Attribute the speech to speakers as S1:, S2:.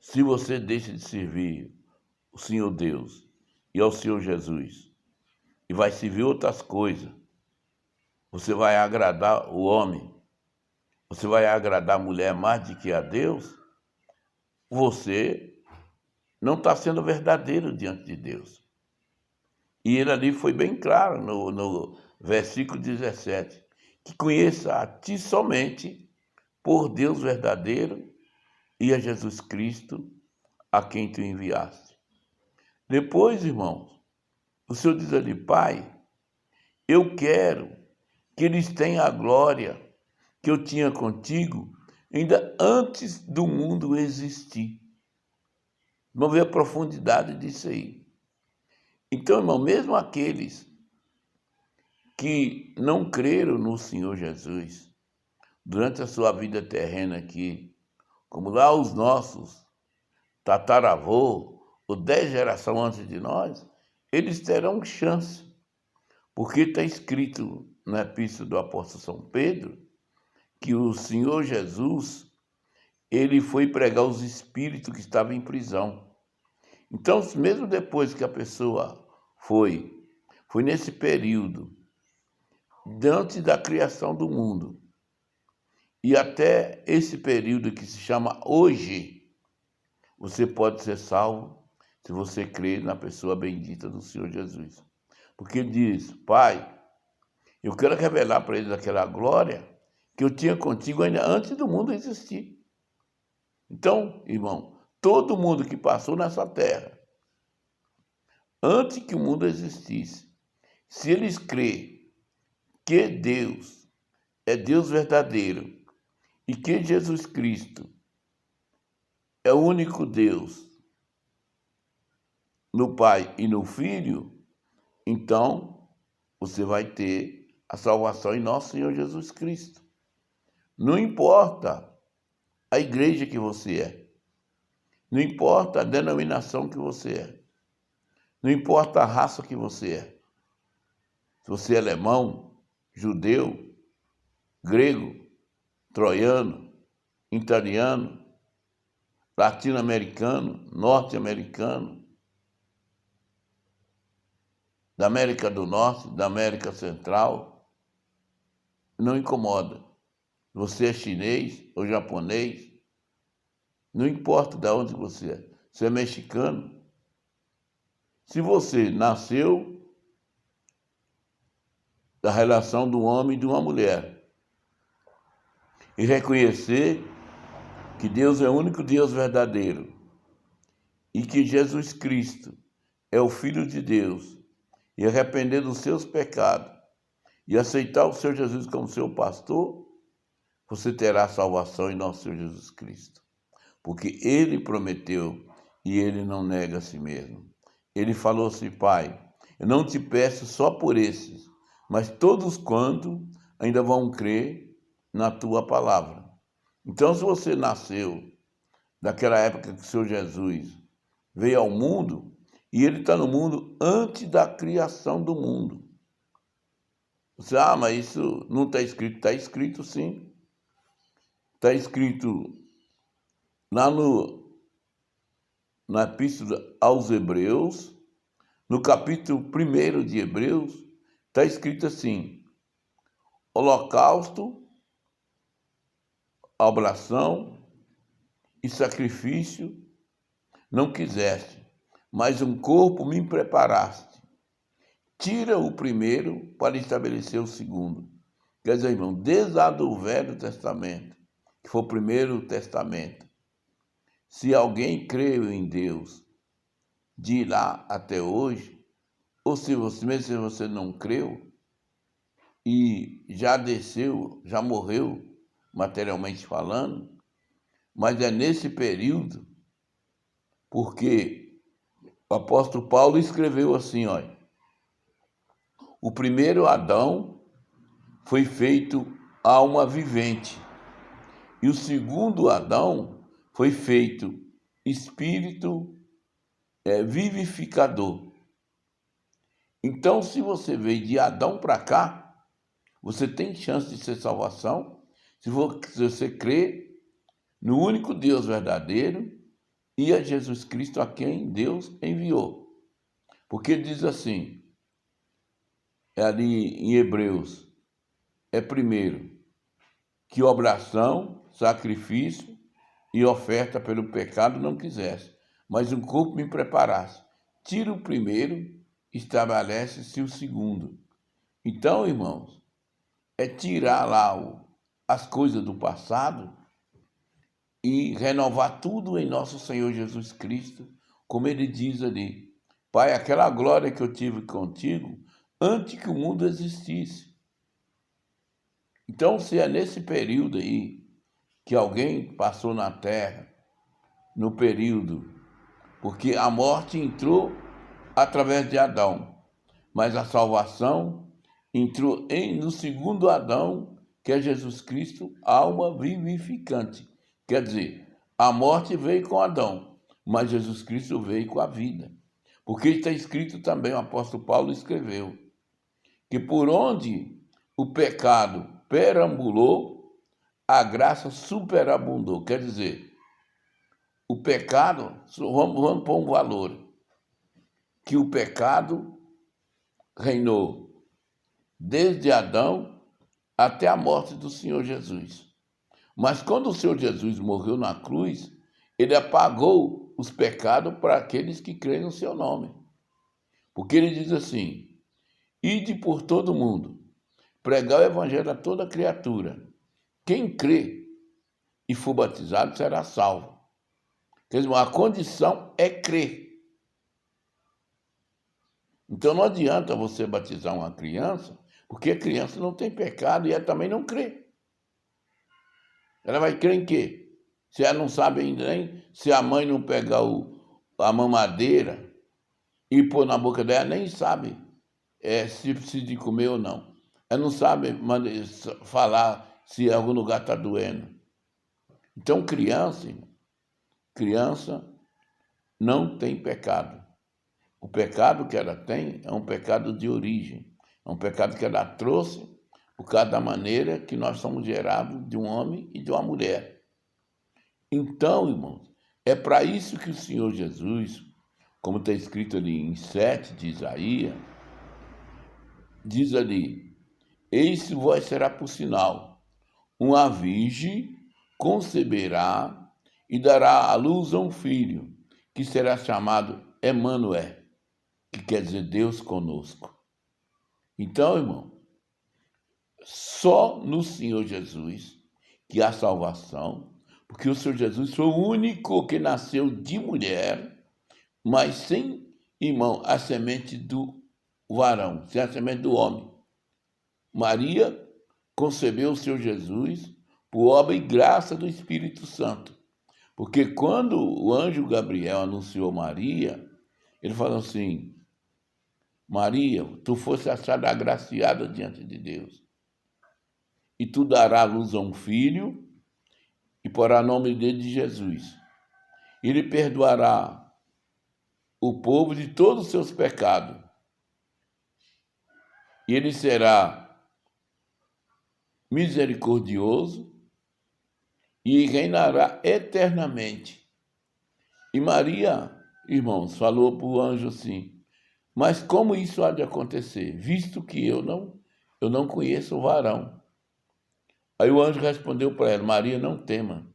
S1: Se você deixa de servir o Senhor Deus e ao Senhor Jesus e vai servir outras coisas, você vai agradar o homem, você vai agradar a mulher mais do que a Deus, você não está sendo verdadeiro diante de Deus. E ele ali foi bem claro no versículo 17, que conheça a ti somente por Deus verdadeiro e a Jesus Cristo a quem tu enviaste. Depois, irmãos, o Senhor diz ali, Pai, eu quero que eles tenham a glória que eu tinha contigo ainda antes do mundo existir. Vamos ver a profundidade disso aí. Então, irmão, mesmo aqueles que não creram no Senhor Jesus durante a sua vida terrena aqui, como lá os nossos tataravô, ou 10 gerações antes de nós, eles terão chance, porque está escrito na epístola do apóstolo São Pedro que o Senhor Jesus, ele foi pregar os espíritos que estavam em prisão. Então, mesmo depois que a pessoa foi nesse período, antes da criação do mundo, e até esse período que se chama hoje, você pode ser salvo se você crer na pessoa bendita do Senhor Jesus. Porque ele diz, Pai, eu quero revelar para eles aquela glória que eu tinha contigo ainda antes do mundo existir. Então, irmão, todo mundo que passou nessa terra, antes que o mundo existisse, se eles crêem que Deus é Deus verdadeiro e que Jesus Cristo é o único Deus no Pai e no Filho, então você vai ter a salvação em nosso Senhor Jesus Cristo. Não importa a igreja que você é, não importa a denominação que você é, não importa a raça que você é. Se você é alemão, judeu, grego, troiano, italiano, latino-americano, norte-americano, da América do Norte, da América Central, não incomoda. Você é chinês ou japonês, não importa de onde você é. Você é mexicano. Se você nasceu da relação do homem e de uma mulher e reconhecer que Deus é o único Deus verdadeiro e que Jesus Cristo é o Filho de Deus e arrepender dos seus pecados e aceitar o Senhor Jesus como seu pastor, você terá salvação em nosso Senhor Jesus Cristo. Porque Ele prometeu e Ele não nega a si mesmo. Ele falou assim, Pai, eu não te peço só por esses, mas todos quanto ainda vão crer na tua palavra. Então, se você nasceu daquela época que o Senhor Jesus veio ao mundo, e Ele está no mundo antes da criação do mundo. Você, mas isso não está escrito. Está escrito sim. Está escrito lá na Epístola aos Hebreus, no capítulo 1 de Hebreus, está escrito assim, holocausto, oblação e sacrifício não quiseste, mas um corpo me preparaste. Tira o primeiro para estabelecer o segundo. Quer dizer, irmão, desde lá do Velho Testamento, que foi o primeiro testamento, se alguém creu em Deus de lá até hoje, ou se você, mesmo se você não creu, e já desceu, já morreu, materialmente falando, mas é nesse período, porque o apóstolo Paulo escreveu assim, olha, o primeiro Adão foi feito alma vivente, e o segundo Adão foi feito espírito vivificador. Então, se você veio de Adão para cá, você tem chance de ser salvação se você crê no único Deus verdadeiro e a Jesus Cristo a quem Deus enviou. Porque diz assim, ali em Hebreus, primeiro, que oblação, sacrifício e oferta pelo pecado não quisesse, mas um corpo me preparasse. Tira o primeiro, estabelece-se o segundo. Então, irmãos, é tirar lá as coisas do passado e renovar tudo em nosso Senhor Jesus Cristo, como ele diz ali. Pai, aquela glória que eu tive contigo antes que o mundo existisse. Então, se é nesse período aí que alguém passou na terra, no período, porque a morte entrou através de Adão, mas a salvação entrou no segundo Adão, que é Jesus Cristo, alma vivificante. Quer dizer, a morte veio com Adão, mas Jesus Cristo veio com a vida. Porque está escrito também, o apóstolo Paulo escreveu, que por onde o pecado perambulou, a graça superabundou. Quer dizer, o pecado, vamos pôr um valor, que o pecado reinou desde Adão até a morte do Senhor Jesus. Mas quando o Senhor Jesus morreu na cruz, ele apagou os pecados para aqueles que creem no seu nome. Porque ele diz assim, ide por todo mundo, pregar o evangelho a toda criatura. Quem crê e for batizado será salvo. Quer dizer, a condição é crer. Então não adianta você batizar uma criança, porque a criança não tem pecado e ela também não crê. Ela vai crer em quê? Se ela não sabe ainda nem, se a mãe não pegar a mamadeira e pôr na boca dela, nem sabe se precisa de comer ou não. Ela não sabe falar se algum lugar está doendo. Então criança não tem pecado. O pecado que ela tem é um pecado de origem. É um pecado que ela trouxe por causa da maneira que nós somos gerados de um homem e de uma mulher. Então, irmãos, é para isso que o Senhor Jesus, como está escrito ali em 7 de Isaías, diz ali, eis vós será por sinal, uma virgem conceberá e dará à luz a um filho, que será chamado Emanuel, que quer dizer Deus conosco. Então, irmão, só no Senhor Jesus que há salvação, porque o Senhor Jesus foi o único que nasceu de mulher, mas sem, irmão, a semente do varão, sem a semente do homem. Maria concebeu o Senhor Jesus por obra e graça do Espírito Santo. Porque quando o anjo Gabriel anunciou Maria, ele falou assim, Maria, tu foste achada agraciada diante de Deus, e tu darás luz a um filho, e porá nome dele de Jesus. Ele perdoará o povo de todos os seus pecados. E ele será misericordioso e reinará eternamente. E Maria, irmãos, falou para o anjo assim, mas como isso há de acontecer, visto que eu não conheço o varão? Aí o anjo respondeu para ela, Maria, não tema,